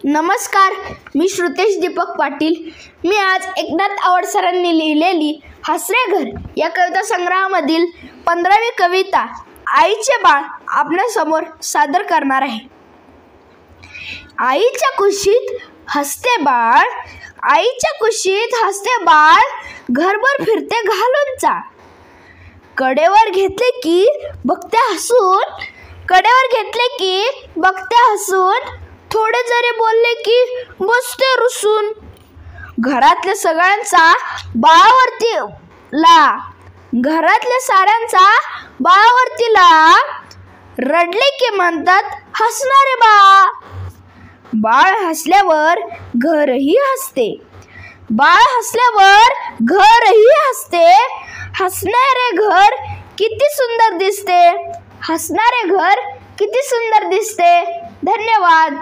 नमस्कार, मी श्रुतेश दीपक पाटील. मी आज एकनाथ आवड सरांनी लिहिलेली हसरे घर या कविता संग्रहामधील 15वी कविता आईचे बाळ आपल्यासमोर सादर करणार आहे. आईच्या कुशीत हसते बाळ, आईच्या कुशीत हसते बाळ, घरभर फिरते घालून चाळ. कडेवर घेतले की बघते हसून, कडेवर घेतले की बघते हसून, थोडे जरी बोलले की बसते रुसून. घरातल्या सगळ्यांचा बाळावरती ला, घरातल्या साऱ्यांचा बाळावरती ला, रडले की म्हणतात हसणारे बाळ. बाळ हसल्यावर घरही हसते, बाळ हसल्यावर घरही हसते. हसणारे घर किती सुंदर दिसते, हसणारे घर किती सुंदर दिसते. धन्यवाद.